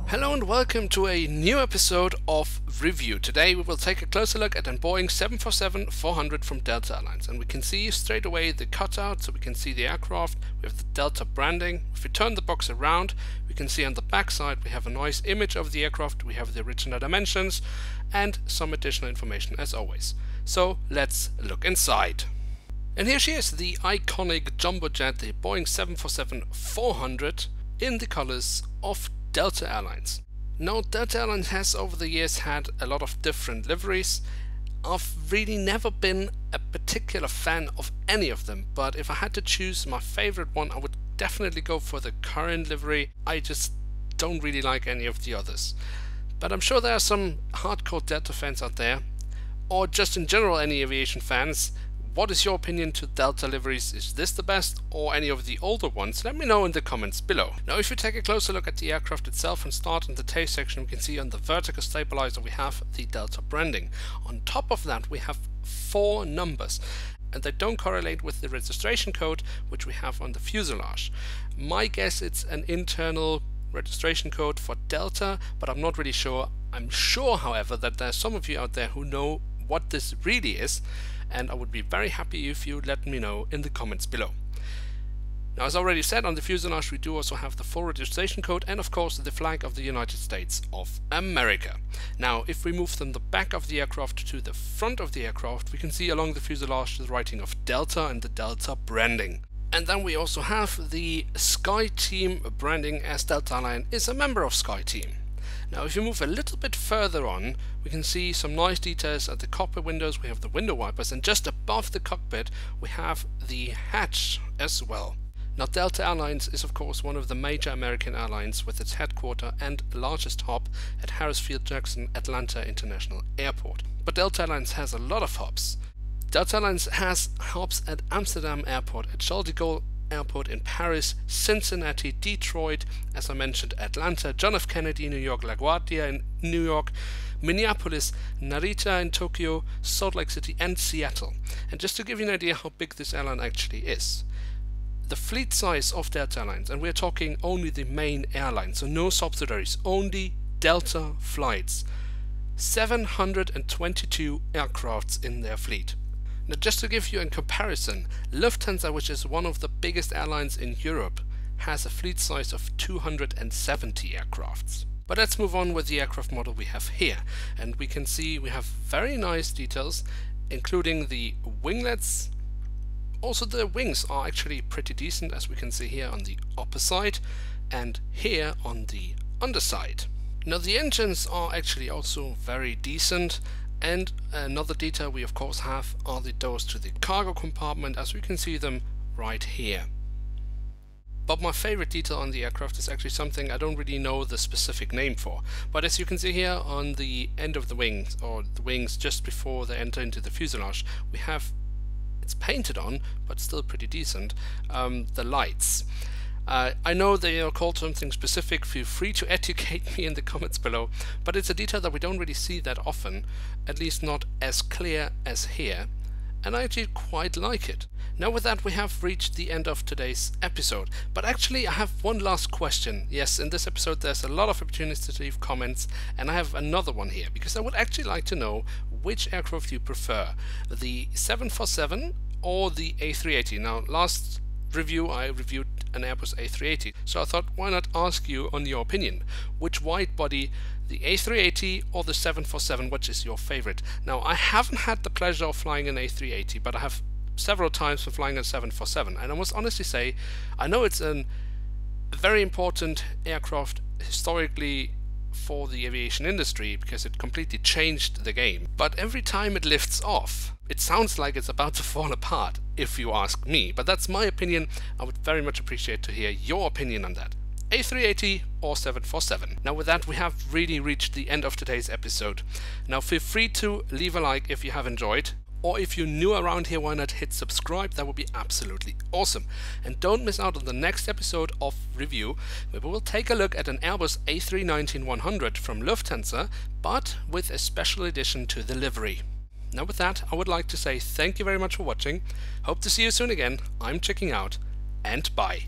Hello and welcome to a new episode of Review. Today we will take a closer look at a Boeing 747-400 from Delta Airlines, and we can see straight away the cutout, so we can see the aircraft. We have the Delta branding. If we turn the box around, we can see on the back side we have a nice image of the aircraft, we have the original dimensions and some additional information as always. So let's look inside. And here she is, the iconic jumbo jet, the Boeing 747-400 in the colors of Delta Airlines. Now, Delta Airlines has over the years had a lot of different liveries. I've really never been a particular fan of any of them, but if I had to choose my favorite one, I would definitely go for the current livery. I just don't really like any of the others. But I'm sure there are some hardcore Delta fans out there, or just in general any aviation fans. What is your opinion to Delta liveries? Is this the best or any of the older ones? Let me know in the comments below. Now, if you take a closer look at the aircraft itself and start in the tail section, we can see on the vertical stabilizer we have the Delta branding. On top of that we have 4 numbers, and they don't correlate with the registration code which we have on the fuselage. My guess it's an internal registration code for Delta, but I'm not really sure. I'm sure, however, that there are some of you out there who know what this really is, and I would be very happy if you let me know in the comments below. Now, as already said, on the fuselage we do also have the full registration code and of course the flag of the United States of America. Now, if we move from the back of the aircraft to the front of the aircraft, we can see along the fuselage the writing of Delta and the Delta branding. And then we also have the SkyTeam branding, as Delta Airlines is a member of SkyTeam. Now, if you move a little bit further on, we can see some nice details at the cockpit windows. We have the window wipers, and just above the cockpit we have the hatch as well. Now, Delta Airlines is of course one of the major American airlines with its headquarters and largest hub at Harris Field Jackson Atlanta International Airport. But Delta Airlines has a lot of hubs. Delta Airlines has hubs at Amsterdam Airport, at Charles de Gaulle Airport in Paris, Cincinnati, Detroit, as I mentioned, Atlanta, John F. Kennedy, New York, LaGuardia in New York, Minneapolis, Narita in Tokyo, Salt Lake City and Seattle. And just to give you an idea how big this airline actually is, the fleet size of Delta Airlines, and we're talking only the main airline, so no subsidiaries, only Delta flights, 722 aircrafts in their fleet. Now, just to give you a comparison, Lufthansa, which is one of the biggest airlines in Europe, has a fleet size of 270 aircrafts. But let's move on with the aircraft model we have here, and we can see we have very nice details, including the winglets. Also, the wings are actually pretty decent, as we can see here on the upper side and here on the underside. Now, the engines are actually also very decent. And another detail we of course have are the doors to the cargo compartment, as we can see them right here. But my favorite detail on the aircraft is actually something I don't really know the specific name for. But as you can see here on the end of the wings, or the wings just before they enter into the fuselage, we have, it's painted on but still pretty decent, the lights. I know they are called something specific. Feel free to educate me in the comments below, but it's a detail that we don't really see that often, at least not as clear as here, and I actually quite like it. Now, with that we have reached the end of today's episode, but actually I have one last question. Yes, in this episode there's a lot of opportunities to leave comments, and I have another one here, because I would actually like to know which aircraft you prefer, the 747 or the A380. Now, last review I reviewed an Airbus A380, so I thought, why not ask you on your opinion, which wide body, the A380 or the 747, which is your favorite? Now, I haven't had the pleasure of flying an A380, but I have several times for flying a 747, and I must honestly say I know it's a very important aircraft historically for the aviation industry, because it completely changed the game, but every time it lifts off it sounds like it's about to fall apart, if you ask me. But that's my opinion. I would very much appreciate to hear your opinion on that. A380 or 747. Now, with that we have really reached the end of today's episode. Now, feel free to leave a like if you have enjoyed, or if you're new around here, why not hit subscribe? That would be absolutely awesome. And don't miss out on the next episode of Review, where we will take a look at an Airbus A319-100 from Lufthansa, but with a special addition to the livery. Now with that, I would like to say thank you very much for watching. Hope to see you soon again. I'm checking out, and bye.